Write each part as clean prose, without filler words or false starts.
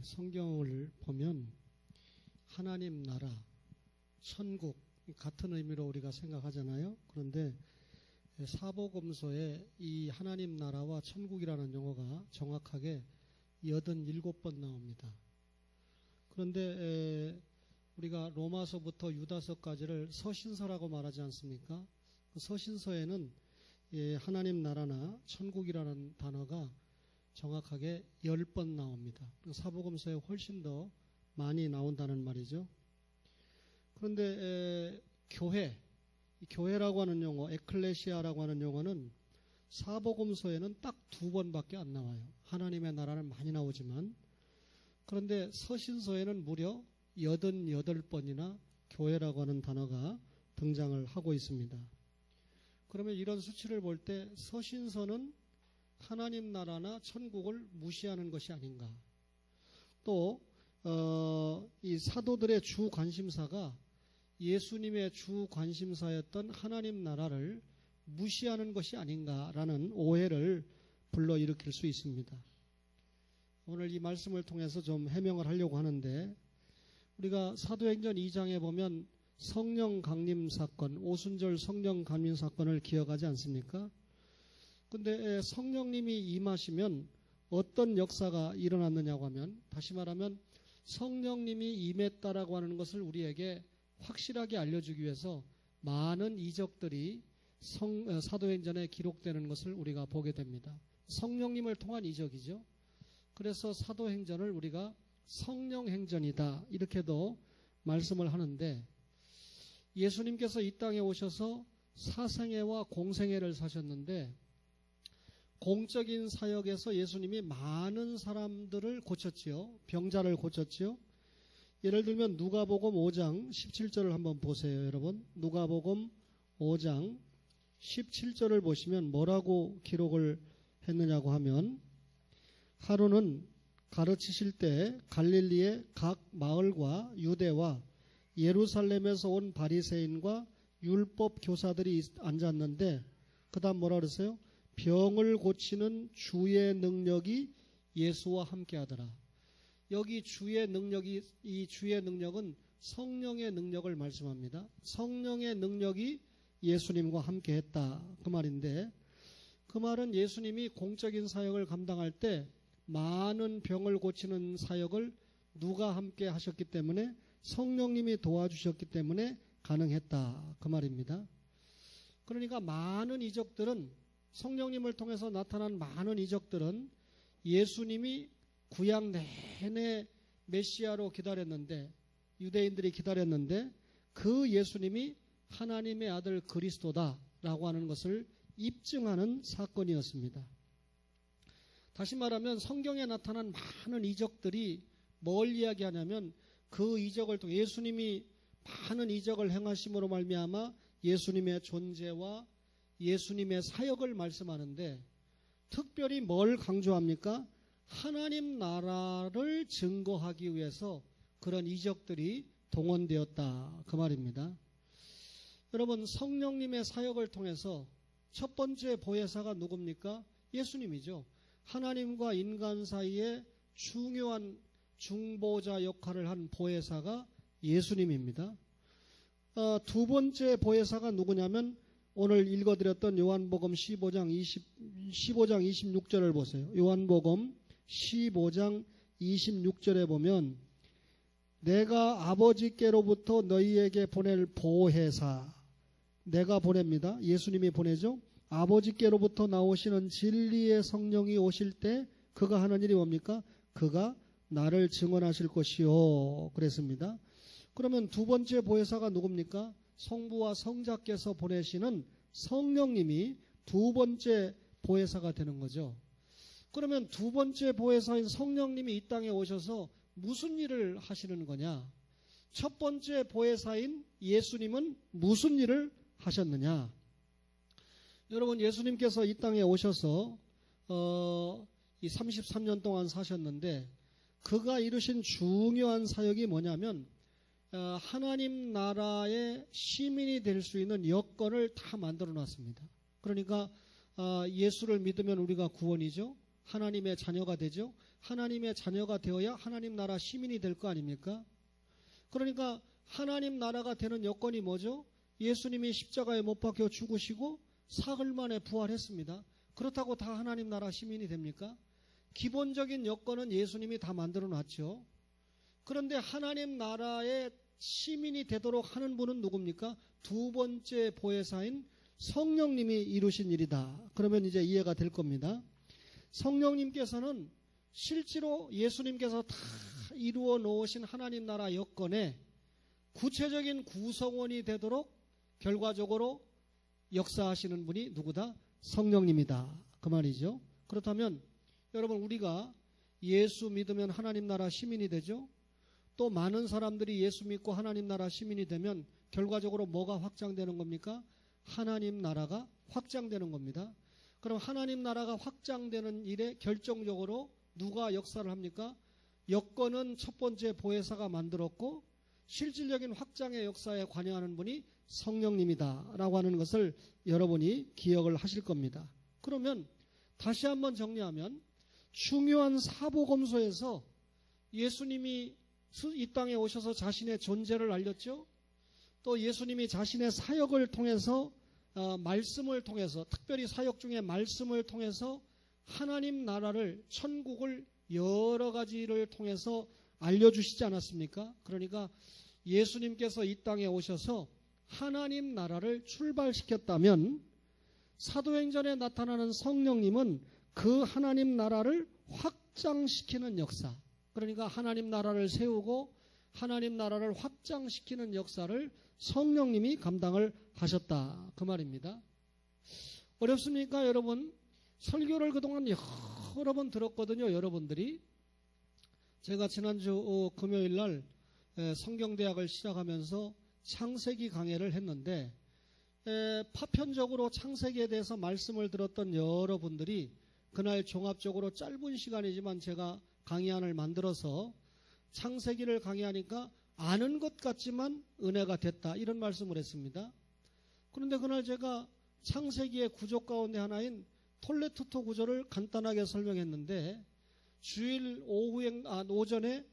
성경을 보면 하나님 나라, 천국 같은 의미로 우리가 생각하잖아요. 그런데 사복음서에 이 하나님 나라와 천국이라는 용어가 정확하게 87번 나옵니다. 그런데 우리가 로마서부터 유다서까지를 서신서라고 말하지 않습니까? 그 서신서에는 하나님 나라나 천국이라는 단어가 정확하게 10번 나옵니다. 사복음서에 훨씬 더 많이 나온다는 말이죠. 그런데 교회라고 하는 용어, 에클레시아라고 하는 용어는 사복음서에는 딱 2번밖에 안 나와요. 하나님의 나라는 많이 나오지만, 그런데 서신서에는 무려 88번이나 교회라고 하는 단어가 등장을 하고 있습니다. 그러면 이런 수치를 볼 때 서신서는 하나님 나라나 천국을 무시하는 것이 아닌가. 또 이 사도들의 주 관심사가 예수님의 주 관심사였던 하나님 나라를 무시하는 것이 아닌가라는 오해를 불러일으킬 수 있습니다. 오늘 이 말씀을 통해서 좀 해명을 하려고 하는데, 우리가 사도행전 2장에 보면 성령 강림 사건, 오순절 성령 강림 사건을 기억하지 않습니까? 근데 성령님이 임하시면 어떤 역사가 일어났느냐고 하면, 다시 말하면 성령님이 임했다라고 하는 것을 우리에게 확실하게 알려주기 위해서 많은 이적들이 사도행전에 기록되는 것을 우리가 보게 됩니다. 성령님을 통한 이적이죠. 그래서 사도행전을 우리가 성령행전이다 이렇게도 말씀을 하는데, 예수님께서 이 땅에 오셔서 사생애와 공생애를 사셨는데, 공적인 사역에서 예수님이 많은 사람들을 고쳤지요. 병자를 고쳤지요. 예를 들면 누가복음 5장 17절을 한번 보세요, 여러분. 누가복음 5장 17절을 보시면 뭐라고 기록을 했느냐고 하면, 하루는 가르치실 때 갈릴리의 각 마을과 유대와 예루살렘에서 온 바리새인과 율법 교사들이 앉았는데, 그 다음 뭐라 그랬어요? 병을 고치는 주의 능력이 예수와 함께 하더라. 여기 주의 능력이, 이 주의 능력은 성령의 능력을 말씀합니다. 성령의 능력이 예수님과 함께 했다 그 말인데, 그 말은 예수님이 공적인 사역을 감당할 때 많은 병을 고치는 사역을 누가 함께 하셨기 때문에, 성령님이 도와주셨기 때문에 가능했다 그 말입니다. 그러니까 많은 이적들은, 성령님을 통해서 나타난 많은 이적들은 예수님이 구약 내내 메시아로 기다렸는데, 유대인들이 기다렸는데, 그 예수님이 하나님의 아들 그리스도다라고 하는 것을 입증하는 사건이었습니다. 다시 말하면 성경에 나타난 많은 이적들이 뭘 이야기하냐면, 그 이적을 통해 예수님이 많은 이적을 행하심으로 말미암아 예수님의 존재와 예수님의 사역을 말씀하는데, 특별히 뭘 강조합니까? 하나님 나라를 증거하기 위해서 그런 이적들이 동원되었다 그 말입니다. 여러분, 성령님의 사역을 통해서 첫 번째 보혜사가 누굽니까? 예수님이죠. 하나님과 인간 사이에 중요한 중보자 역할을 한 보혜사가 예수님입니다. 두 번째 보혜사가 누구냐면, 오늘 읽어드렸던 요한복음 15장 26절을 보세요. 요한복음 15장 26절에 보면, 내가 아버지께로부터 너희에게 보낼 보혜사, 내가 보냅니다. 예수님이 보내죠. 아버지께로부터 나오시는 진리의 성령이 오실 때 그가 하는 일이 뭡니까? 그가 나를 증언하실 것이요 그랬습니다. 그러면 두 번째 보혜사가 누굽니까? 성부와 성자께서 보내시는 성령님이 두 번째 보혜사가 되는 거죠. 그러면 두 번째 보혜사인 성령님이 이 땅에 오셔서 무슨 일을 하시는 거냐? 첫 번째 보혜사인 예수님은 무슨 일을 하셨느냐? 여러분, 예수님께서 이 땅에 오셔서 이 33년 동안 사셨는데, 그가 이루신 중요한 사역이 뭐냐면, 하나님 나라의 시민이 될 수 있는 여건을 다 만들어 놨습니다. 그러니까 예수를 믿으면 우리가 구원이죠. 하나님의 자녀가 되죠. 하나님의 자녀가 되어야 하나님 나라 시민이 될 거 아닙니까? 그러니까 하나님 나라가 되는 여건이 뭐죠? 예수님이 십자가에 못 박혀 죽으시고 사흘 만에 부활했습니다. 그렇다고 다 하나님 나라 시민이 됩니까? 기본적인 여건은 예수님이 다 만들어 놨죠. 그런데 하나님 나라의 시민이 되도록 하는 분은 누굽니까? 두 번째 보혜사인 성령님이 이루신 일이다. 그러면 이제 이해가 될 겁니다. 성령님께서는 실제로 예수님께서 다 이루어 놓으신 하나님 나라 여건에 구체적인 구성원이 되도록 결과적으로 역사하시는 분이 누구다? 성령님이다. 그 말이죠. 그렇다면 여러분, 우리가 예수 믿으면 하나님 나라 시민이 되죠. 또 많은 사람들이 예수 믿고 하나님 나라 시민이 되면 결과적으로 뭐가 확장되는 겁니까? 하나님 나라가 확장되는 겁니다. 그럼 하나님 나라가 확장되는 일에 결정적으로 누가 역사를 합니까? 여건은 첫 번째 보혜사가 만들었고 실질적인 확장의 역사에 관여하는 분이 성령님이다 라고 하는 것을 여러분이 기억을 하실 겁니다. 그러면 다시 한번 정리하면 중요한 사복음서에서 예수님이 이 땅에 오셔서 자신의 존재를 알렸죠. 또 예수님이 자신의 사역을 통해서 말씀을 통해서, 특별히 사역 중에 말씀을 통해서 하나님 나라를, 천국을 여러 가지를 통해서 알려주시지 않았습니까? 그러니까 예수님께서 이 땅에 오셔서 하나님 나라를 출발시켰다면 사도행전에 나타나는 성령님은 그 하나님 나라를 확장시키는 역사, 그러니까 하나님 나라를 세우고 하나님 나라를 확장시키는 역사를 성령님이 감당을 하셨다. 그 말입니다. 어렵습니까, 여러분? 설교를 그동안 여러 번 들었거든요, 여러분들이. 제가 지난주 금요일 날 성경대학을 시작하면서 창세기 강해를 했는데 파편적으로 창세기에 대해서 말씀을 들었던 여러분들이 그날 종합적으로 짧은 시간이지만 제가 강의안을 만들어서 창세기를 강의하니까 아는 것 같지만 은혜가 됐다, 이런 말씀을 했습니다. 그런데 그날 제가 창세기의 구조 가운데 하나인 톨레토토 구조를 간단하게 설명했는데 주일 오전에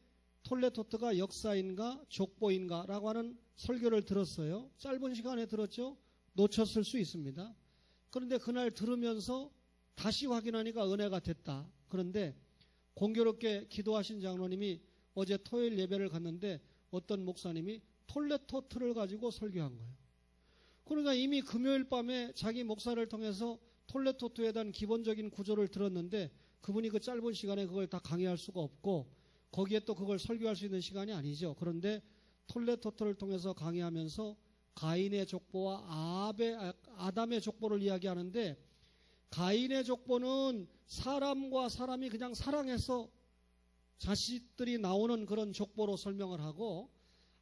톨레토토가 역사인가 족보인가 라고 하는 설교를 들었어요. 짧은 시간에 들었죠. 놓쳤을 수 있습니다. 그런데 그날 들으면서 다시 확인하니까 은혜가 됐다. 그런데 공교롭게 기도하신 장로님이 어제 토요일 예배를 갔는데 어떤 목사님이 톨레토트를 가지고 설교한 거예요. 그러니까 이미 금요일 밤에 자기 목사를 통해서 톨레토트에 대한 기본적인 구조를 들었는데 그분이 그 짧은 시간에 그걸 다 강의할 수가 없고 거기에 또 그걸 설교할 수 있는 시간이 아니죠. 그런데 톨레토트를 통해서 강의하면서 가인의 족보와 아담의 족보를 이야기하는데 가인의 족보는 사람과 사람이 그냥 사랑해서 자식들이 나오는 그런 족보로 설명을 하고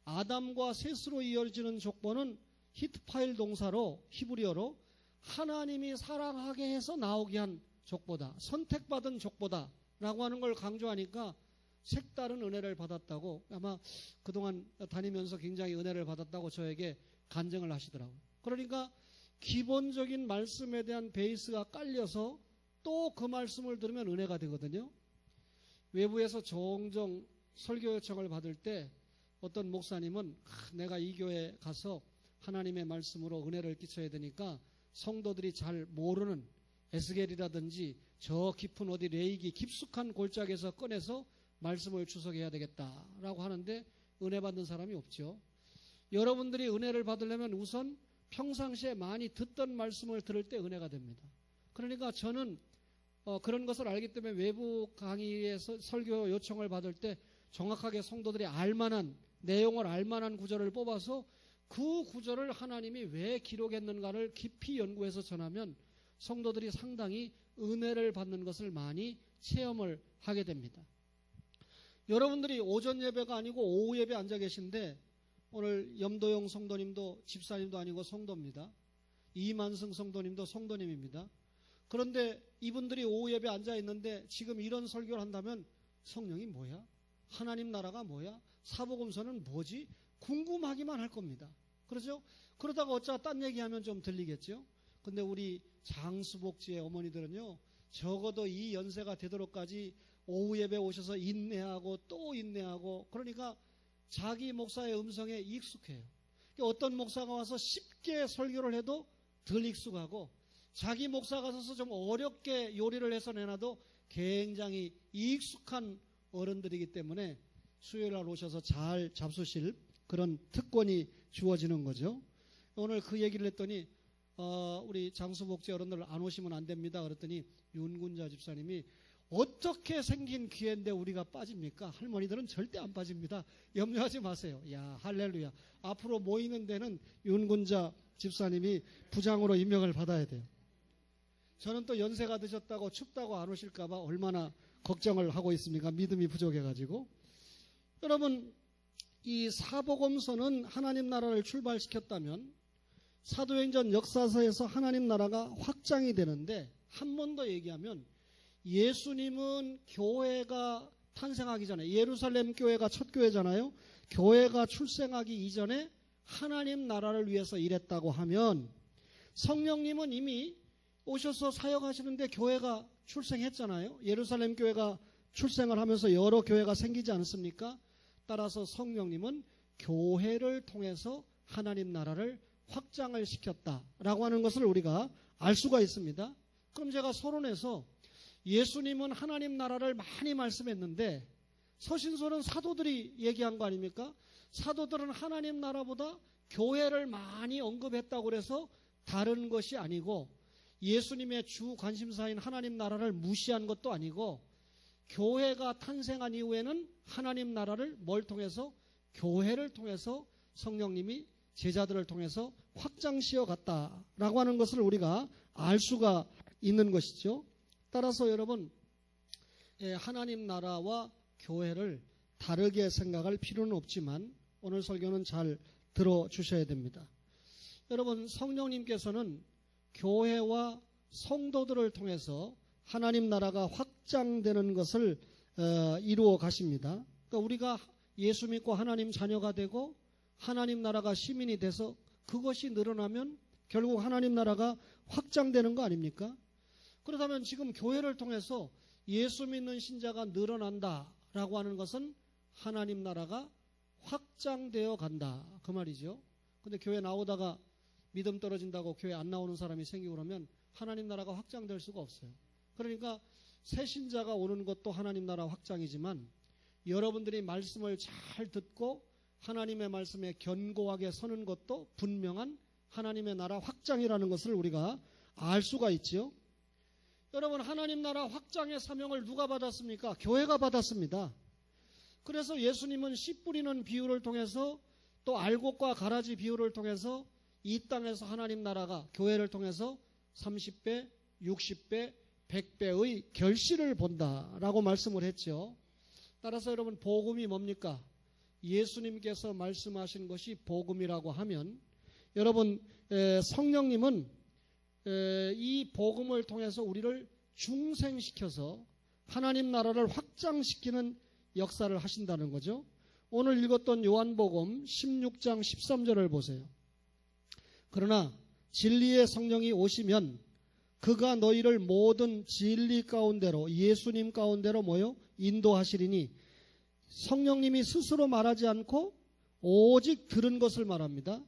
아담과 셋으로 이어지는 족보는 히트파일 동사로 히브리어로 하나님이 사랑하게 해서 나오게 한 족보다, 선택받은 족보다 라고 하는 걸 강조하니까 색다른 은혜를 받았다고, 아마 그동안 다니면서 굉장히 은혜를 받았다고 저에게 간증을 하시더라고요. 그러니까 기본적인 말씀에 대한 베이스가 깔려서 또 그 말씀을 들으면 은혜가 되거든요. 외부에서 종종 설교 요청을 받을 때 어떤 목사님은 내가 이 교회에 가서 하나님의 말씀으로 은혜를 끼쳐야 되니까 성도들이 잘 모르는 에스겔이라든지 저 깊은 어디 레이기 깊숙한 골짜기에서 꺼내서 말씀을 추석해야 되겠다라고 하는데 은혜 받는 사람이 없죠. 여러분들이 은혜를 받으려면 우선 평상시에 많이 듣던 말씀을 들을 때 은혜가 됩니다. 그러니까 저는 그런 것을 알기 때문에 외부 강의에서 설교 요청을 받을 때 정확하게 성도들이 알만한 내용을 알만한 구절을 뽑아서 그 구절을 하나님이 왜 기록했는가를 깊이 연구해서 전하면 성도들이 상당히 은혜를 받는 것을 많이 체험을 하게 됩니다. 여러분들이 오전 예배가 아니고 오후 예배 앉아 계신데 오늘 염도영 성도님도 집사님도 아니고 성도입니다. 이만승 성도님도 성도님입니다. 그런데 이분들이 오후 예배 앉아 있는데 지금 이런 설교를 한다면 성령이 뭐야? 하나님 나라가 뭐야? 사복음서는 뭐지? 궁금하기만 할 겁니다. 그렇죠? 그러다가 어쩌다 딴 얘기하면 좀 들리겠죠? 근데 우리 장수복지의 어머니들은요, 적어도 이 연세가 되도록까지 오후 예배 오셔서 인내하고 또 인내하고, 그러니까 자기 목사의 음성에 익숙해요. 어떤 목사가 와서 쉽게 설교를 해도 덜 익숙하고, 자기 목사가 서서 좀 어렵게 요리를 해서 내놔도 굉장히 익숙한 어른들이기 때문에 수요일날 오셔서 잘 잡수실 그런 특권이 주어지는 거죠. 오늘 그 얘기를 했더니 우리 장수복지 어른들 안 오시면 안 됩니다. 그랬더니 윤군자 집사님이 어떻게 생긴 기회인데 우리가 빠집니까? 할머니들은 절대 안 빠집니다. 염려하지 마세요. 야, 할렐루야. 앞으로 모이는 데는 윤군자 집사님이 부장으로 임명을 받아야 돼요. 저는 또 연세가 드셨다고 춥다고 안 오실까 봐 얼마나 걱정을 하고 있습니까? 믿음이 부족해가지고. 여러분, 이 사복음서는 하나님 나라를 출발시켰다면 사도행전 역사서에서 하나님 나라가 확장이 되는데, 한 번 더 얘기하면 예수님은 교회가 탄생하기 전에, 예루살렘 교회가 첫 교회잖아요. 교회가 출생하기 이전에 하나님 나라를 위해서 일했다고 하면, 성령님은 이미 오셔서 사역하시는데 교회가 출생했잖아요. 예루살렘 교회가 출생을 하면서 여러 교회가 생기지 않습니까? 따라서 성령님은 교회를 통해서 하나님 나라를 확장을 시켰다라고 하는 것을 우리가 알 수가 있습니다. 그럼 제가 서론에서 예수님은 하나님 나라를 많이 말씀했는데, 서신서는 사도들이 얘기한 거 아닙니까? 사도들은 하나님 나라보다 교회를 많이 언급했다고 그래서 다른 것이 아니고, 예수님의 주 관심사인 하나님 나라를 무시한 것도 아니고, 교회가 탄생한 이후에는 하나님 나라를 뭘 통해서? 교회를 통해서 성령님이 제자들을 통해서 확장시어 갔다라고 하는 것을 우리가 알 수가 있는 것이죠. 따라서 여러분, 하나님 나라와 교회를 다르게 생각할 필요는 없지만 오늘 설교는 잘 들어주셔야 됩니다. 여러분, 성령님께서는 교회와 성도들을 통해서 하나님 나라가 확장되는 것을 이루어 가십니다. 그러니까 우리가 예수 믿고 하나님 자녀가 되고 하나님 나라가 시민이 돼서 그것이 늘어나면 결국 하나님 나라가 확장되는 거 아닙니까? 그렇다면 지금 교회를 통해서 예수 믿는 신자가 늘어난다라고 하는 것은 하나님 나라가 확장되어 간다, 그 말이죠. 근데 교회 나오다가 믿음 떨어진다고 교회 안 나오는 사람이 생기고 그러면 하나님 나라가 확장될 수가 없어요. 그러니까 새 신자가 오는 것도 하나님 나라 확장이지만, 여러분들이 말씀을 잘 듣고 하나님의 말씀에 견고하게 서는 것도 분명한 하나님의 나라 확장이라는 것을 우리가 알 수가 있죠. 여러분, 하나님 나라 확장의 사명을 누가 받았습니까? 교회가 받았습니다. 그래서 예수님은 씨 뿌리는 비유를 통해서, 또 알곡과 가라지 비유를 통해서 이 땅에서 하나님 나라가 교회를 통해서 30배, 60배, 100배의 결실을 본다라고 말씀을 했죠. 따라서 여러분, 복음이 뭡니까? 예수님께서 말씀하신 것이 복음이라고 하면, 여러분, 성령님은 이 복음을 통해서 우리를 중생시켜서 하나님 나라를 확장시키는 역사를 하신다는 거죠. 오늘 읽었던 요한복음 16장 13절을 보세요. 그러나 진리의 성령이 오시면 그가 너희를 모든 진리 가운데로, 예수님 가운데로 인도하시리니, 성령님이 스스로 말하지 않고 오직 들은 것을 말합니다.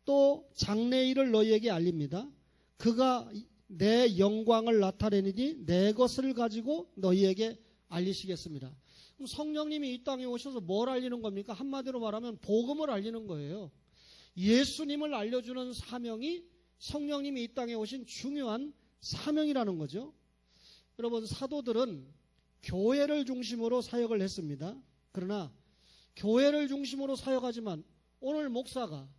또 장래일을 너희에게 알립니다. 그가 내 영광을 나타내니 내 것을 가지고 너희에게 알리시겠습니다. 그럼 성령님이 이 땅에 오셔서 뭘 알리는 겁니까? 한마디로 말하면 복음을 알리는 거예요. 예수님을 알려주는 사명이 성령님이 이 땅에 오신 중요한 사명이라는 거죠. 여러분, 사도들은 교회를 중심으로 사역을 했습니다. 그러나 교회를 중심으로 사역하지만 오늘 목사가,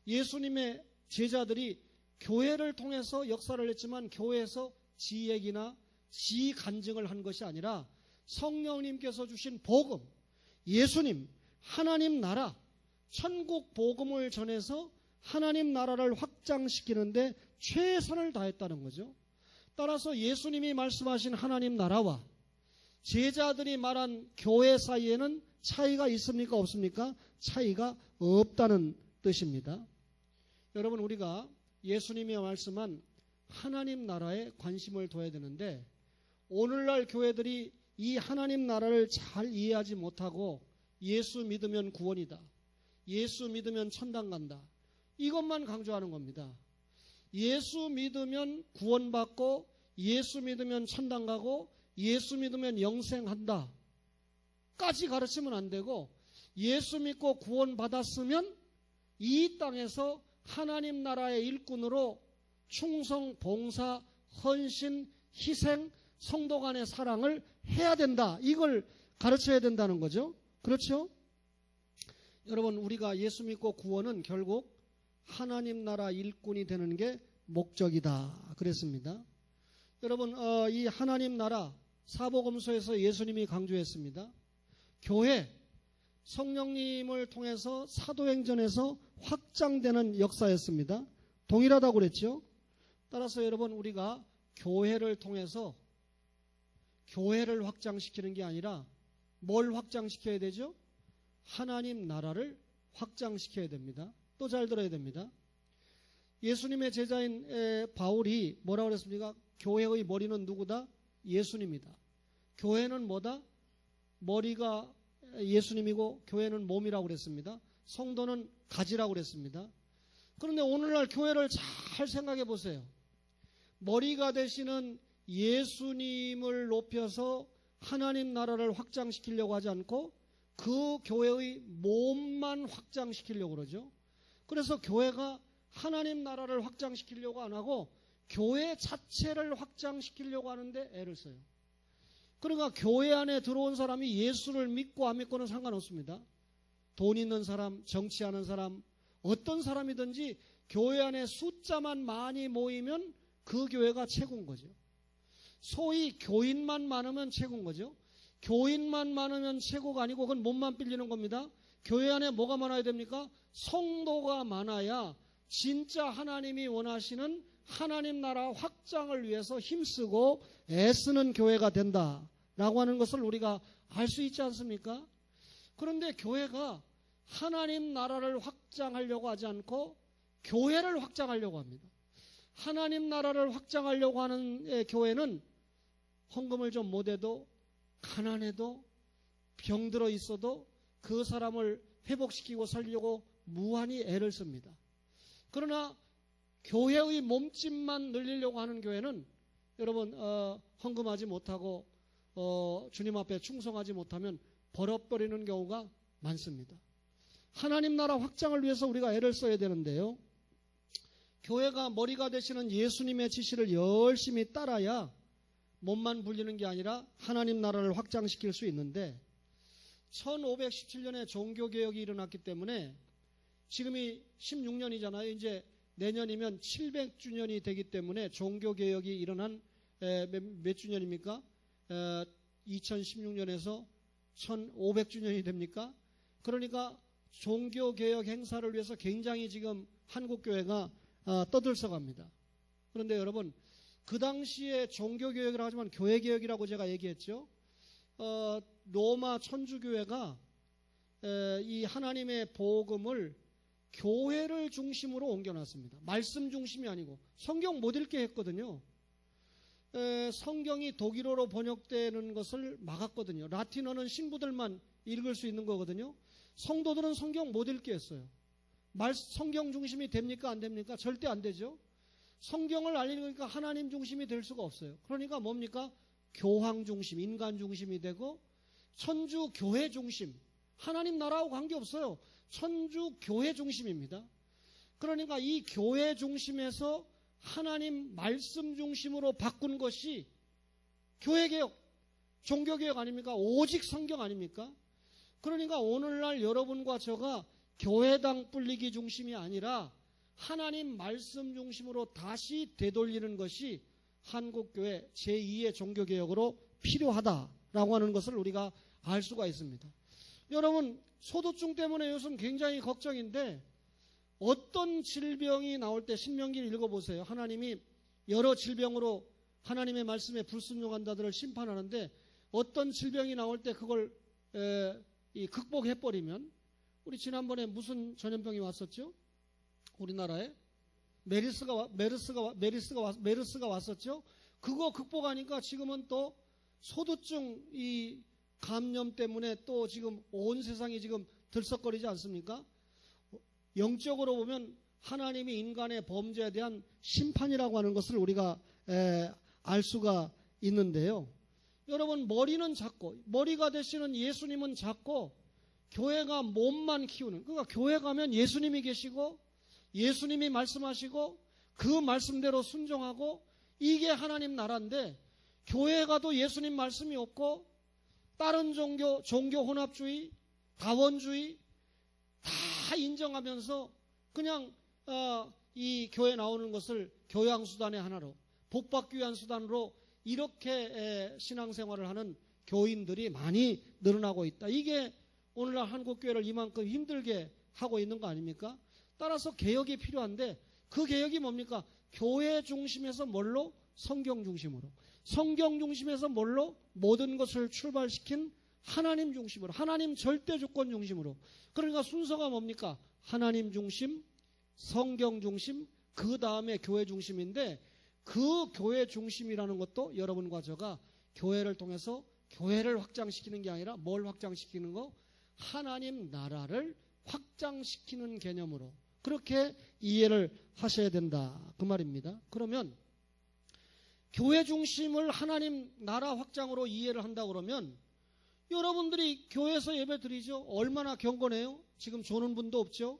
예수님의 제자들이 교회를 통해서 역사를 했지만 교회에서 지 얘기나 지 간증을 한 것이 아니라 성령님께서 주신 복음, 예수님, 하나님 나라, 천국 복음을 전해서 하나님 나라를 확장시키는데 최선을 다했다는 거죠. 따라서 예수님이 말씀하신 하나님 나라와 제자들이 말한 교회 사이에는 차이가 있습니까? 없습니까? 차이가 없다는 뜻입니다. 여러분, 우리가 예수님이 말씀한 하나님 나라에 관심을 둬야 되는데, 오늘날 교회들이 이 하나님 나라를 잘 이해하지 못하고 예수 믿으면 구원이다, 예수 믿으면 천당 간다, 이것만 강조하는 겁니다. 예수 믿으면 구원받고 예수 믿으면 천당 가고 예수 믿으면 영생한다 까지 가르치면 안 되고, 예수 믿고 구원받았으면 이 땅에서 하나님 나라의 일꾼으로 충성, 봉사, 헌신, 희생, 성도 간의 사랑을 해야 된다, 이걸 가르쳐야 된다는 거죠. 그렇죠? 여러분, 우리가 예수 믿고 구원은 결국 하나님 나라 일꾼이 되는 게 목적이다 그랬습니다. 여러분, 이 하나님 나라 사복음서에서 예수님이 강조했습니다. 교회, 성령님을 통해서 사도행전에서 확장되는 역사였습니다. 동일하다고 그랬죠. 따라서 여러분, 우리가 교회를 통해서 교회를 확장시키는 게 아니라 뭘 확장시켜야 되죠? 하나님 나라를 확장시켜야 됩니다. 또 잘 들어야 됩니다. 예수님의 제자인 바울이 뭐라고 그랬습니까? 교회의 머리는 누구다? 예수님이다. 교회는 뭐다? 머리가 예수님이고 교회는 몸이라고 그랬습니다. 성도는 가지라고 그랬습니다. 그런데 오늘날 교회를 잘 생각해 보세요. 머리가 되시는 예수님을 높여서 하나님 나라를 확장시키려고 하지 않고 그 교회의 몸만 확장시키려고 그러죠. 그래서 교회가 하나님 나라를 확장시키려고 안 하고 교회 자체를 확장시키려고 하는데 애를 써요. 그러니까 교회 안에 들어온 사람이 예수를 믿고 안 믿고는 상관없습니다. 돈 있는 사람, 정치하는 사람, 어떤 사람이든지 교회 안에 숫자만 많이 모이면 그 교회가 최고인 거죠. 소위 교인만 많으면 최고인 거죠. 교인만 많으면 최고가 아니고 그건 몸만 빌리는 겁니다. 교회 안에 뭐가 많아야 됩니까? 성도가 많아야 진짜 하나님이 원하시는 하나님 나라 확장을 위해서 힘쓰고 애쓰는 교회가 된다라고 하는 것을 우리가 알 수 있지 않습니까? 그런데 교회가 하나님 나라를 확장하려고 하지 않고 교회를 확장하려고 합니다. 하나님 나라를 확장하려고 하는 교회는 헌금을 좀 못해도 가난해도 병들어 있어도 그 사람을 회복시키고 살리려고 무한히 애를 씁니다. 그러나 교회의 몸집만 늘리려고 하는 교회는 여러분 헌금하지 못하고 주님 앞에 충성하지 못하면 버려버리는 경우가 많습니다. 하나님 나라 확장을 위해서 우리가 애를 써야 되는데요. 교회가 머리가 되시는 예수님의 지시를 열심히 따라야 몸만 불리는 게 아니라 하나님 나라를 확장시킬 수 있는데 1517년에 종교개혁이 일어났기 때문에 지금이 16년이잖아요. 이제 내년이면 700주년이 되기 때문에 종교개혁이 일어난 몇 주년입니까? 2016년에서 1500주년이 됩니까? 그러니까 종교개혁 행사를 위해서 굉장히 지금 한국교회가 떠들썩합니다. 그런데 여러분, 그 당시에 종교개혁이라고 하지만 교회개혁이라고 제가 얘기했죠. 로마 천주교회가 이 하나님의 복음을 교회를 중심으로 옮겨놨습니다. 말씀 중심이 아니고 성경 못 읽게 했거든요. 성경이 독일어로 번역되는 것을 막았거든요. 라틴어는 신부들만 읽을 수 있는 거거든요. 성도들은 성경 못 읽게 했어요. 성경 중심이 됩니까? 안 됩니까? 절대 안 되죠. 성경을 알리니까 하나님 중심이 될 수가 없어요. 그러니까 뭡니까? 교황 중심, 인간 중심이 되고 천주 교회 중심, 하나님 나라하고 관계없어요. 천주 교회 중심입니다. 그러니까 이 교회 중심에서 하나님 말씀 중심으로 바꾼 것이 교회개혁, 종교개혁 아닙니까? 오직 성경 아닙니까? 그러니까 오늘날 여러분과 저가 교회당 불리기 중심이 아니라 하나님 말씀 중심으로 다시 되돌리는 것이 한국교회 제2의 종교개혁으로 필요하다라고 하는 것을 우리가 알 수가 있습니다. 여러분, 소두증 때문에 요즘 굉장히 걱정인데 어떤 질병이 나올 때 신명기를 읽어보세요. 하나님이 여러 질병으로 하나님의 말씀에 불순종한 자들을 심판하는데 어떤 질병이 나올 때 그걸 극복해버리면, 우리 지난번에 무슨 전염병이 왔었죠? 우리나라에 메르스가 왔었죠. 그거 극복하니까 지금은 또 소두증 이 감염 때문에 또 지금 온 세상이 지금 들썩거리지 않습니까? 영적으로 보면 하나님이 인간의 범죄에 대한 심판이라고 하는 것을 우리가 알 수가 있는데요. 여러분, 머리는 작고, 머리가 되시는 예수님은 작고, 교회가 몸만 키우는, 그러니까 교회 가면 예수님이 계시고 예수님이 말씀하시고 그 말씀대로 순종하고, 이게 하나님 나라인데, 교회 가도 예수님 말씀이 없고 다른 종교 혼합주의, 다원주의 다 인정하면서 그냥 이 교회 나오는 것을 교양수단의 하나로, 복받기 위한 수단으로 이렇게 신앙생활을 하는 교인들이 많이 늘어나고 있다. 이게 오늘날 한국교회를 이만큼 힘들게 하고 있는 거 아닙니까? 따라서 개혁이 필요한데, 그 개혁이 뭡니까? 교회 중심에서 뭘로? 성경 중심으로. 성경 중심에서 뭘로? 모든 것을 출발시킨 하나님 중심으로, 하나님 절대 주권 중심으로. 그러니까 순서가 뭡니까? 하나님 중심, 성경 중심, 그 다음에 교회 중심인데, 그 교회 중심이라는 것도 여러분과 저가 교회를 통해서 교회를 확장시키는 게 아니라 뭘 확장시키는 거? 하나님 나라를 확장시키는 개념으로 그렇게 이해를 하셔야 된다, 그 말입니다. 그러면 교회 중심을 하나님 나라 확장으로 이해를 한다 그러면 여러분들이 교회에서 예배 드리죠? 얼마나 경건해요? 지금 조는 분도 없죠?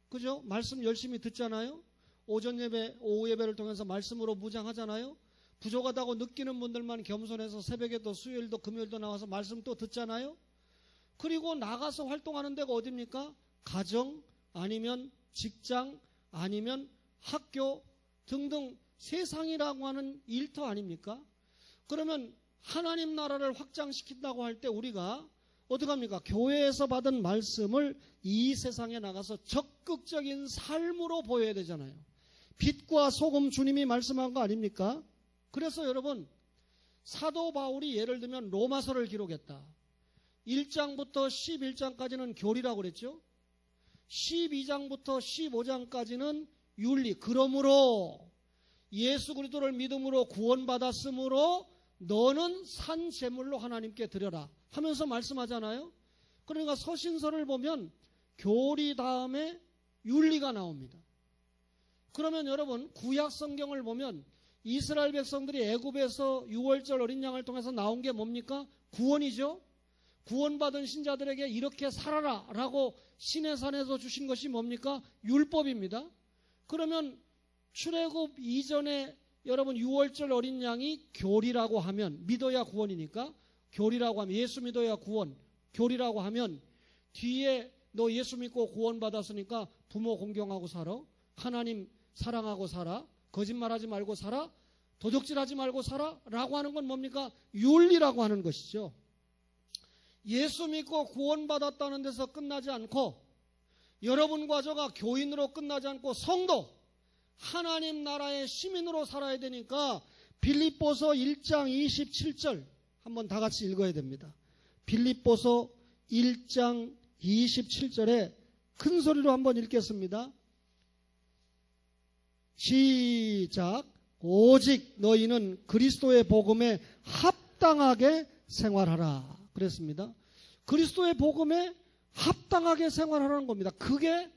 그죠? 말씀 열심히 듣잖아요? 오전 예배, 오후 예배를 통해서 말씀으로 무장하잖아요? 부족하다고 느끼는 분들만 겸손해서 새벽에도 수요일도 금요일도 나와서 말씀 또 듣잖아요? 그리고 나가서 활동하는 데가 어딥니까? 가정, 아니면 직장, 아니면 학교 등등 세상이라고 하는 일터 아닙니까? 그러면 하나님 나라를 확장시킨다고 할 때 우리가 어떻게 합니까? 교회에서 받은 말씀을 이 세상에 나가서 적극적인 삶으로 보여야 되잖아요. 빛과 소금, 주님이 말씀한 거 아닙니까? 그래서 여러분, 사도 바울이 예를 들면 로마서를 기록했다. 1장부터 11장까지는 교리라고 그랬죠. 12장부터 15장까지는 윤리. 그러므로 예수 그리스도를 믿음으로 구원받았으므로 너는 산 제물로 하나님께 드려라 하면서 말씀하잖아요. 그러니까 서신서를 보면 교리 다음에 윤리가 나옵니다. 그러면 여러분, 구약 성경을 보면 이스라엘 백성들이 애굽에서 유월절 어린 양을 통해서 나온 게 뭡니까? 구원이죠. 구원받은 신자들에게 이렇게 살아라 라고 시내산에서 주신 것이 뭡니까? 율법입니다. 그러면 출애굽 이전에 여러분 유월절 어린 양이 교리라고 하면, 믿어야 구원이니까 교리라고 하면, 예수 믿어야 구원, 교리라고 하면 뒤에 너 예수 믿고 구원받았으니까 부모 공경하고 살아, 하나님 사랑하고 살아, 거짓말하지 말고 살아, 도적질하지 말고 살아 라고 하는 건 뭡니까? 윤리라고 하는 것이죠. 예수 믿고 구원받았다는 데서 끝나지 않고, 여러분과 저가 교인으로 끝나지 않고 성도, 하나님 나라의 시민으로 살아야 되니까 빌립보서 1장 27절 한번 다 같이 읽어야 됩니다. 빌립보서 1장 27절에 큰 소리로 한번 읽겠습니다. 시작. 오직 너희는 그리스도의 복음에 합당하게 생활하라 그랬습니다. 그리스도의 복음에 합당하게 생활하라는 겁니다. 그게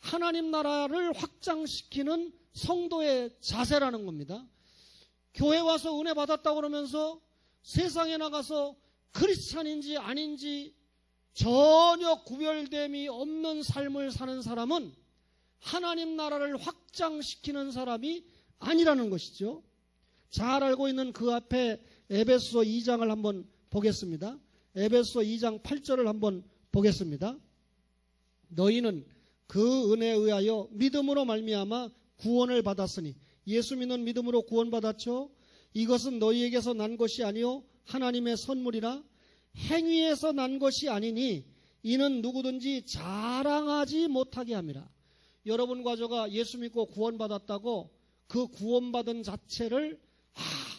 하나님 나라를 확장시키는 성도의 자세라는 겁니다. 교회 와서 은혜 받았다고 그러면서 세상에 나가서 크리스찬인지 아닌지 전혀 구별됨이 없는 삶을 사는 사람은 하나님 나라를 확장시키는 사람이 아니라는 것이죠. 잘 알고 있는 그 앞에 에베소서 2장을 한번 보겠습니다. 에베소서 2장 8절을 한번 보겠습니다. 너희는 그 은혜에 의하여 믿음으로 말미암아 구원을 받았으니, 예수 믿는 믿음으로 구원받았죠. 이것은 너희에게서 난 것이 아니요 하나님의 선물이라. 행위에서 난 것이 아니니 이는 누구든지 자랑하지 못하게 함이라. 여러분과 저가 예수 믿고 구원받았다고 그 구원받은 자체를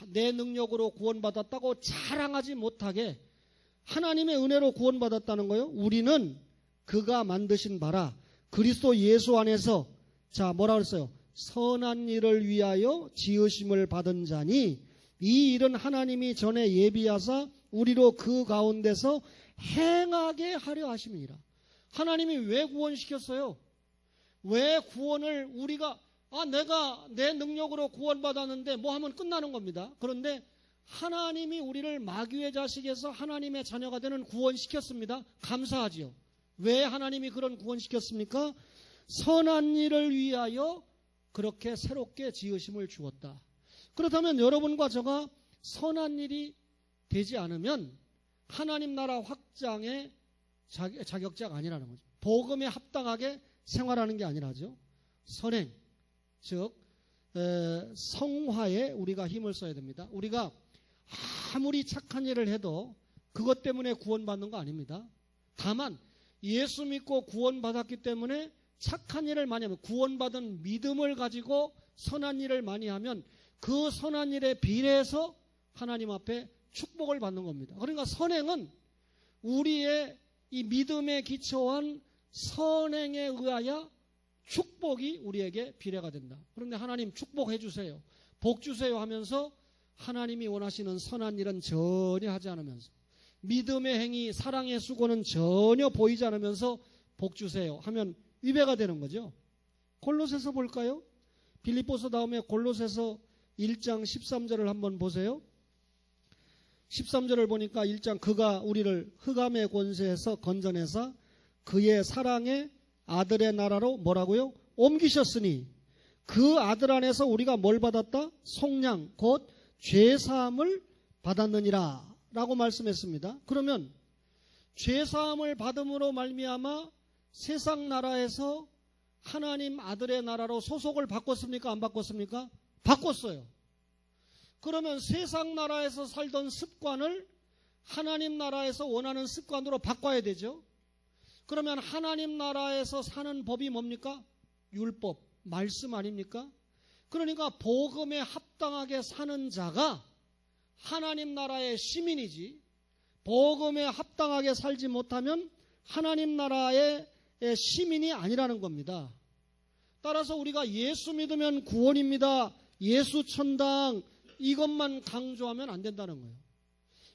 내 능력으로 구원받았다고 자랑하지 못하게, 하나님의 은혜로 구원받았다는 거예요. 우리는 그가 만드신 바라 그리스도 예수 안에서, 자 뭐라 그랬어요? 선한 일을 위하여 지으심을 받은 자니 이 일은 하나님이 전에 예비하사 우리로 그 가운데서 행하게 하려 하심이니라. 하나님이 왜 구원시켰어요? 왜 구원을 우리가 내가 내 능력으로 구원받았는데 뭐 하면 끝나는 겁니다. 그런데 하나님이 우리를 마귀의 자식에서 하나님의 자녀가 되는 구원시켰습니다. 감사하지요. 왜 하나님이 그런 구원시켰습니까? 선한 일을 위하여 그렇게 새롭게 지으심을 주었다. 그렇다면 여러분과 저가 선한 일이 되지 않으면 하나님 나라 확장의 자격자가 아니라는 거죠. 복음에 합당하게 생활하는 게 아니라죠. 선행, 즉 성화에 우리가 힘을 써야 됩니다. 우리가 아무리 착한 일을 해도 그것 때문에 구원받는 거 아닙니다. 다만 예수 믿고 구원받았기 때문에 착한 일을 많이 하면, 구원받은 믿음을 가지고 선한 일을 많이 하면 그 선한 일에 비례해서 하나님 앞에 축복을 받는 겁니다. 그러니까 선행은 우리의 이 믿음에 기초한 선행에 의하여 축복이 우리에게 비례가 된다. 그런데 하나님 축복해 주세요, 복 주세요 하면서 하나님이 원하시는 선한 일은 전혀 하지 않으면서, 믿음의 행위, 사랑의 수고는 전혀 보이지 않으면서 복 주세요 하면 위배가 되는 거죠. 골로새서 볼까요? 빌립보서 다음에 골로새서 1장 13절을 한번 보세요. 13절을 보니까 1장, 그가 우리를 흑암의 권세에서 건져내사 그의 사랑의 아들의 나라로 뭐라고요? 옮기셨으니 그 아들 안에서 우리가 뭘 받았다? 속량, 곧 죄사함을 받았느니라 라고 말씀했습니다. 그러면 죄사함을 받음으로 말미암아 세상 나라에서 하나님 아들의 나라로 소속을 바꿨습니까? 안 바꿨습니까? 바꿨어요. 그러면 세상 나라에서 살던 습관을 하나님 나라에서 원하는 습관으로 바꿔야 되죠. 그러면 하나님 나라에서 사는 법이 뭡니까? 율법, 말씀 아닙니까? 그러니까 복음에 합당하게 사는 자가 하나님 나라의 시민이지, 복음에 합당하게 살지 못하면 하나님 나라의 시민이 아니라는 겁니다. 따라서 우리가 예수 믿으면 구원입니다, 예수 천당, 이것만 강조하면 안 된다는 거예요.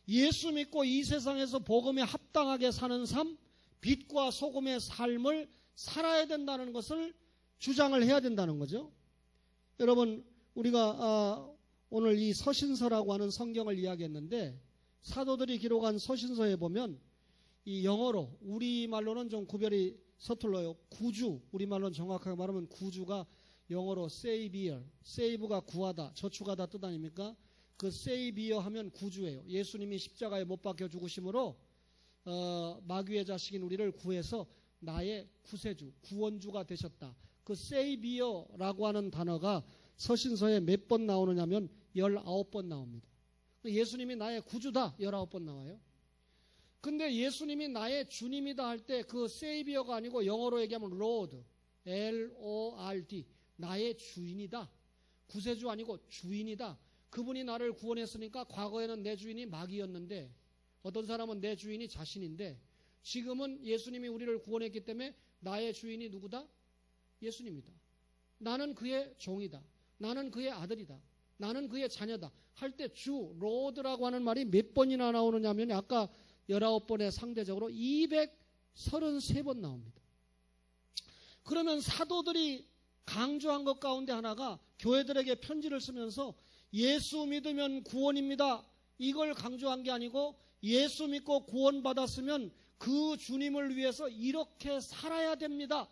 예수 믿고 이 세상에서 복음에 합당하게 사는 삶, 빛과 소금의 삶을 살아야 된다는 것을 주장을 해야 된다는 거죠. 여러분, 우리가 오늘 이 서신서라고 하는 성경을 이야기했는데, 사도들이 기록한 서신서에 보면 이 영어로, 우리말로는 좀 구별이 서툴러요. 구주, 우리말로는 정확하게 말하면 구주가 영어로 Savior, Save가 구하다, 저축하다 뜻 아닙니까? 그 Savior 하면 구주예요. 예수님이 십자가에 못 박혀 죽으심으로 마귀의 자식인 우리를 구해서 나의 구세주, 구원주가 되셨다. 그 Savior라고 하는 단어가 서신서에 몇 번 나오느냐면 19번 나옵니다. 예수님이 나의 구주다 19번 나와요. 근데 예수님이 나의 주님이다 할 때 그 Savior가 아니고 영어로 얘기하면 Lord, L-O-R-D, 나의 주인이다. 구세주 아니고 주인이다. 그분이 나를 구원했으니까 과거에는 내 주인이 마귀였는데, 어떤 사람은 내 주인이 자신인데, 지금은 예수님이 우리를 구원했기 때문에 나의 주인이 누구다? 예수님이다. 나는 그의 종이다. 나는 그의 아들이다. 나는 그의 자녀다 할 때 주, 로드라고 하는 말이 몇 번이나 나오느냐면 아까 19번에 상대적으로 233번 나옵니다. 그러면 사도들이 강조한 것 가운데 하나가 교회들에게 편지를 쓰면서 예수 믿으면 구원입니다, 이걸 강조한 게 아니고, 예수 믿고 구원받았으면 그 주님을 위해서 이렇게 살아야 됩니다.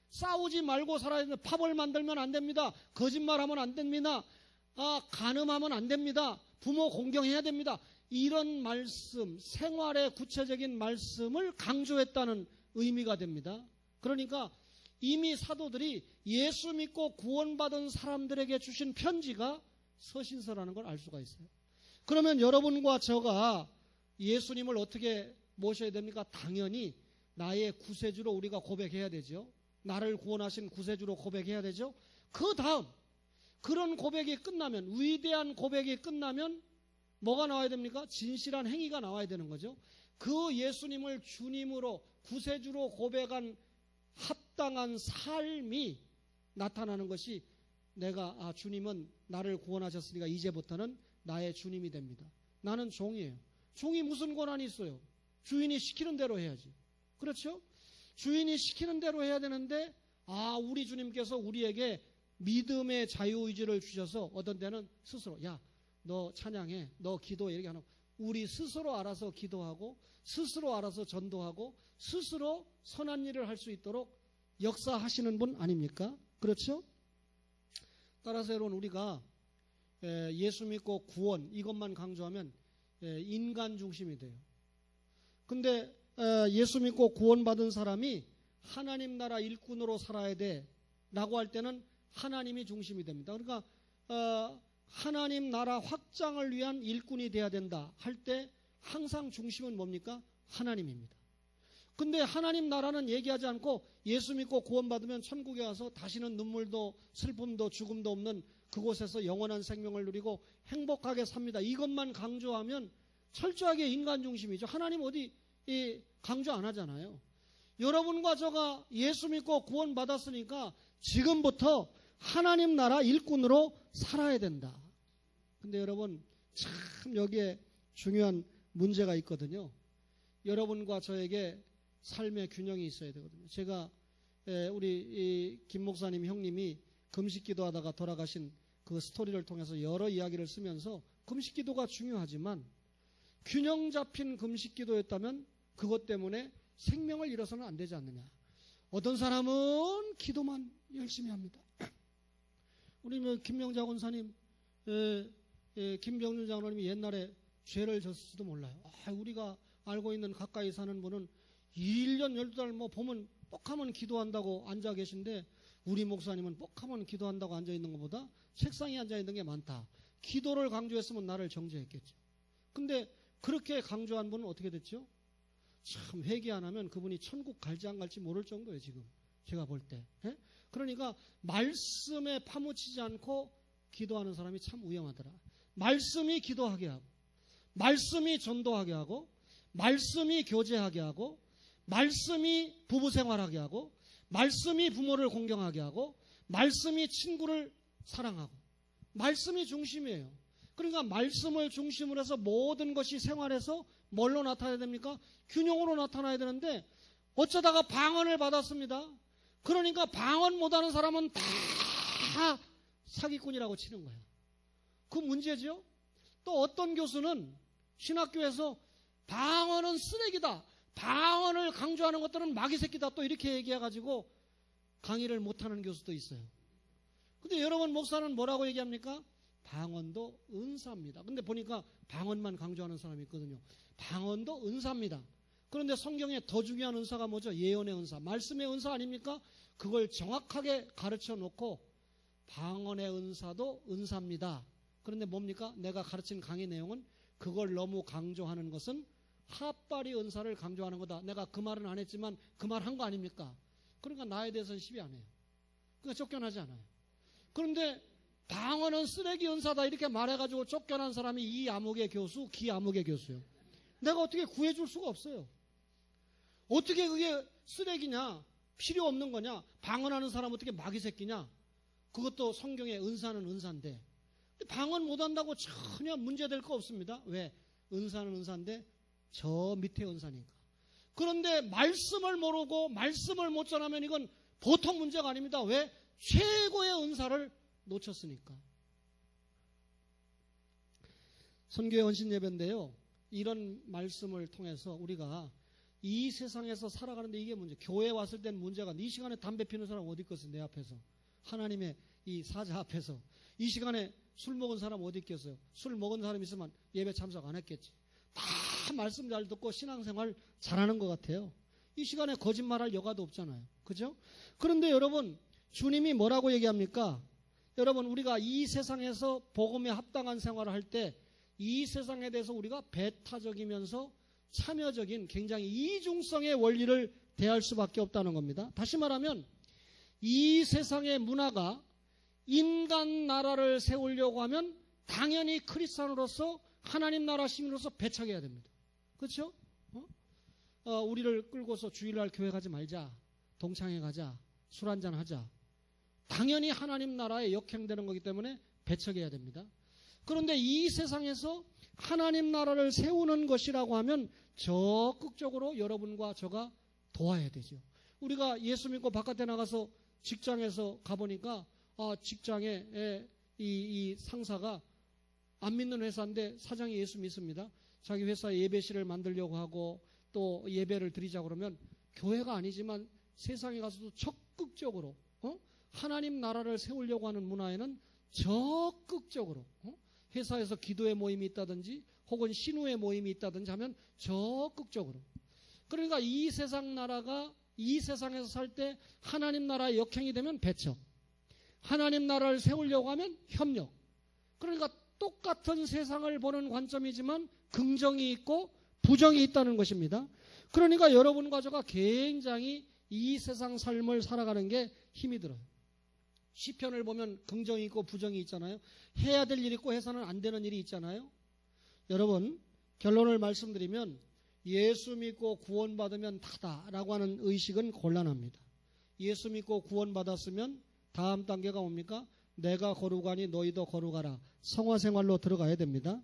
싸우지 말고 살아야 됩니다. 파벌 만들면 안 됩니다. 거짓말하면 안 됩니다. 간음하면 안 됩니다. 부모 공경해야 됩니다. 이런 말씀, 생활의 구체적인 말씀을 강조했다는 의미가 됩니다. 그러니까 이미 사도들이 예수 믿고 구원받은 사람들에게 주신 편지가 서신서라는 걸 알 수가 있어요. 그러면 여러분과 저가 예수님을 어떻게 모셔야 됩니까? 당연히 나의 구세주로 우리가 고백해야 되죠. 나를 구원하신 구세주로 고백해야 되죠. 그 다음 그런 고백이 끝나면, 위대한 고백이 끝나면 뭐가 나와야 됩니까? 진실한 행위가 나와야 되는 거죠. 그 예수님을 주님으로, 구세주로 고백한 합당한 삶이 나타나는 것이, 내가 주님은 나를 구원하셨으니까 이제부터는 나의 주님이 됩니다. 나는 종이에요. 종이 무슨 권한이 있어요? 주인이 시키는 대로 해야지. 그렇죠? 주인이 시키는 대로 해야 되는데 우리 주님께서 우리에게 믿음의 자유의지를 주셔서 어떤 때는 스스로 너 찬양해, 너 기도해 이렇게 하는 우리 스스로 알아서 기도하고 스스로 알아서 전도하고 스스로 선한 일을 할 수 있도록 역사하시는 분 아닙니까? 그렇죠? 따라서 여러분 우리가 예수 믿고 구원 이것만 강조하면 인간 중심이 돼요. 근데 예수 믿고 구원받은 사람이 하나님 나라 일꾼으로 살아야 돼 라고 할 때는 하나님이 중심이 됩니다. 그러니까 하나님 나라 확장을 위한 일꾼이 돼야 된다 할 때 항상 중심은 뭡니까? 하나님입니다. 근데 하나님 나라는 얘기하지 않고 예수 믿고 구원받으면 천국에 와서 다시는 눈물도 슬픔도 죽음도 없는 그곳에서 영원한 생명을 누리고 행복하게 삽니다. 이것만 강조하면 철저하게 인간 중심이죠. 하나님 어디 강조 안 하잖아요. 여러분과 저가 예수 믿고 구원받았으니까 지금부터 하나님 나라 일꾼으로 살아야 된다. 근데 여러분 참 여기에 중요한 문제가 있거든요. 여러분과 저에게 삶의 균형이 있어야 되거든요. 제가 우리 김 목사님 형님이 금식 기도하다가 돌아가신 그 스토리를 통해서 여러 이야기를 쓰면서 금식 기도가 중요하지만 균형 잡힌 금식 기도였다면 그것 때문에 생명을 잃어서는 안 되지 않느냐. 어떤 사람은 기도만 열심히 합니다. 우리 김명자 권사님, 김병준 장로님이 옛날에 죄를 졌을지도 몰라요. 우리가 알고 있는 가까이 사는 분은 1년 12달 보면 뻑하면 기도한다고 앉아 계신데 우리 목사님은 뻑하면 기도한다고 앉아 있는 것보다 책상에 앉아 있는 게 많다. 기도를 강조했으면 나를 정죄했겠죠. 근데 그렇게 강조한 분은 어떻게 됐죠? 참 회개 안 하면 그분이 천국 갈지 안 갈지 모를 정도예요. 지금 제가 볼 때. 그러니까 말씀에 파묻히지 않고 기도하는 사람이 참 위험하더라. 말씀이 기도하게 하고 말씀이 전도하게 하고 말씀이 교제하게 하고 말씀이 부부 생활하게 하고 말씀이 부모를 공경하게 하고 말씀이 친구를 사랑하고 말씀이 중심이에요. 그러니까 말씀을 중심으로 해서 모든 것이 생활에서 뭘로 나타나야 됩니까? 균형으로 나타나야 되는데 어쩌다가 방언을 받았습니다. 그러니까 방언 못하는 사람은 다 사기꾼이라고 치는 거예요. 그 문제죠. 또 어떤 교수는 신학교에서 방언은 쓰레기다. 방언을 강조하는 것들은 마귀 새끼다. 또 이렇게 얘기해가지고 강의를 못하는 교수도 있어요. 근데 여러분 목사는 뭐라고 얘기합니까? 방언도 은사입니다. 근데 보니까 방언만 강조하는 사람이 있거든요. 방언도 은사입니다. 그런데 성경에 더 중요한 은사가 뭐죠? 예언의 은사, 말씀의 은사 아닙니까? 그걸 정확하게 가르쳐 놓고 방언의 은사도 은사입니다. 그런데 뭡니까? 내가 가르친 강의 내용은 그걸 너무 강조하는 것은 핫바리 은사를 강조하는 거다. 내가 그 말은 안 했지만 그 말 한 거 아닙니까? 그러니까 나에 대해서는 시비 안 해요. 그러니까 쫓겨나지 않아요. 그런데 방언은 쓰레기 은사다 이렇게 말해가지고 쫓겨난 사람이 이 암흑의 교수, 기 암흑의 교수요. 내가 어떻게 구해줄 수가 없어요. 어떻게 그게 쓰레기냐? 필요 없는 거냐? 방언하는 사람 어떻게 마귀 새끼냐? 그것도 성경의 은사는 은사인데 방언 못한다고 전혀 문제될 거 없습니다. 왜? 은사는 은사인데 저 밑에 은사니까. 그런데 말씀을 모르고 말씀을 못 전하면 이건 보통 문제가 아닙니다. 왜? 최고의 은사를 놓쳤으니까. 선교의 헌신 예배인데요. 이런 말씀을 통해서 우리가 이 세상에서 살아가는데 이게 문제. 교회 왔을 때는 문제가 이 시간에 담배 피는 사람 어디 있겠어요? 내 앞에서. 하나님의 이 사자 앞에서. 이 시간에 술 먹은 사람 어디 있겠어요? 술 먹은 사람 있으면 예배 참석 안 했겠지. 다 말씀 잘 듣고 신앙생활 잘하는 것 같아요. 이 시간에 거짓말할 여가도 없잖아요. 그죠? 그런데 여러분 주님이 뭐라고 얘기합니까? 여러분 우리가 이 세상에서 복음에 합당한 생활을 할 때 이 세상에 대해서 우리가 배타적이면서 참여적인 굉장히 이중성의 원리를 대할 수밖에 없다는 겁니다. 다시 말하면 이 세상의 문화가 인간 나라를 세우려고 하면 당연히 크리스찬으로서 하나님 나라 시민으로서 배척해야 됩니다. 그렇죠? 우리를 끌고서 주일날 교회 가지 말자. 동창회 가자. 술 한잔 하자. 당연히 하나님 나라에 역행되는 거기 때문에 배척해야 됩니다. 그런데 이 세상에서 하나님 나라를 세우는 것이라고 하면 적극적으로 여러분과 저가 도와야 되죠. 우리가 예수 믿고 바깥에 나가서 직장에서 가보니까 직장에 이 상사가 안 믿는 회사인데 사장이 예수 믿습니다. 자기 회사 예배실을 만들려고 하고 또 예배를 드리자 그러면 교회가 아니지만 세상에 가서도 적극적으로 하나님 나라를 세우려고 하는 문화에는 적극적으로 회사에서 기도의 모임이 있다든지 혹은 신우의 모임이 있다든지 하면 적극적으로. 그러니까 이 세상 나라가 이 세상에서 살 때 하나님 나라의 역행이 되면 배척, 하나님 나라를 세우려고 하면 협력. 그러니까 똑같은 세상을 보는 관점이지만 긍정이 있고 부정이 있다는 것입니다. 그러니까 여러분과 저가 굉장히 이 세상 삶을 살아가는 게 힘이 들어요. 시편을 보면 긍정이 있고 부정이 있잖아요. 해야 될 일이 있고 해서는 안 되는 일이 있잖아요. 여러분, 결론을 말씀드리면 예수 믿고 구원받으면 다다라고 하는 의식은 곤란합니다. 예수 믿고 구원받았으면 다음 단계가 뭡니까? 내가 거룩하니 너희도 거룩하라. 성화생활로 들어가야 됩니다.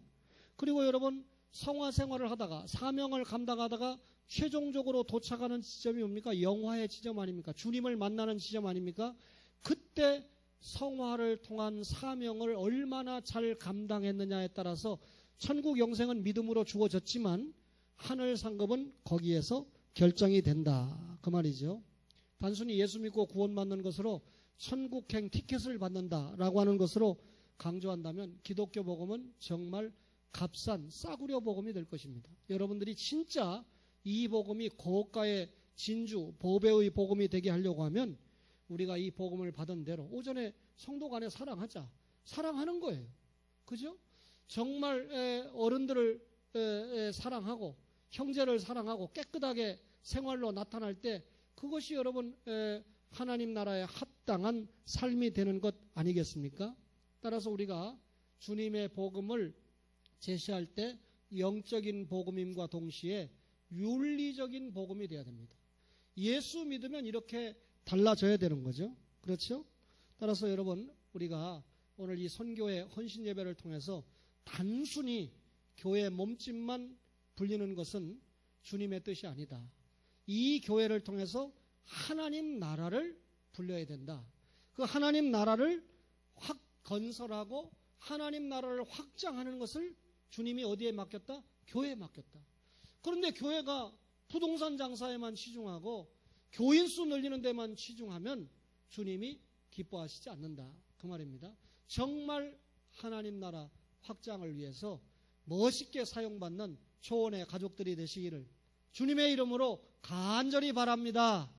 그리고 여러분, 성화생활을 하다가 사명을 감당하다가 최종적으로 도착하는 지점이 뭡니까? 영화의 지점 아닙니까? 주님을 만나는 지점 아닙니까? 그때 성화를 통한 사명을 얼마나 잘 감당했느냐에 따라서 천국 영생은 믿음으로 주어졌지만 하늘 상급은 거기에서 결정이 된다. 그 말이죠. 단순히 예수 믿고 구원받는 것으로 천국행 티켓을 받는다라고 하는 것으로 강조한다면 기독교 복음은 정말 값싼 싸구려 복음이 될 것입니다. 여러분들이 진짜 이 복음이 고가의 진주, 보배의 복음이 되게 하려고 하면 우리가 이 복음을 받은 대로 오전에 성도 간에 사랑하자. 사랑하는 거예요. 그죠? 정말 어른들을 사랑하고 형제를 사랑하고 깨끗하게 생활로 나타날 때 그것이 여러분 하나님 나라에 합당한 삶이 되는 것 아니겠습니까? 따라서 우리가 주님의 복음을 제시할 때 영적인 복음임과 동시에 윤리적인 복음이 되어야 됩니다. 예수 믿으면 이렇게 달라져야 되는 거죠. 그렇죠? 따라서 여러분, 우리가 오늘 이 선교회 헌신 예배를 통해서 단순히 교회 몸집만 불리는 것은 주님의 뜻이 아니다. 이 교회를 통해서 하나님 나라를 불려야 된다. 그 하나님 나라를 확 건설하고 하나님 나라를 확장하는 것을 주님이 어디에 맡겼다? 교회에 맡겼다. 그런데 교회가 부동산 장사에만 치중하고 교인 수 늘리는 데만 치중하면 주님이 기뻐하시지 않는다. 그 말입니다. 정말 하나님 나라 확장을 위해서 멋있게 사용받는 초원의 가족들이 되시기를 주님의 이름으로 간절히 바랍니다.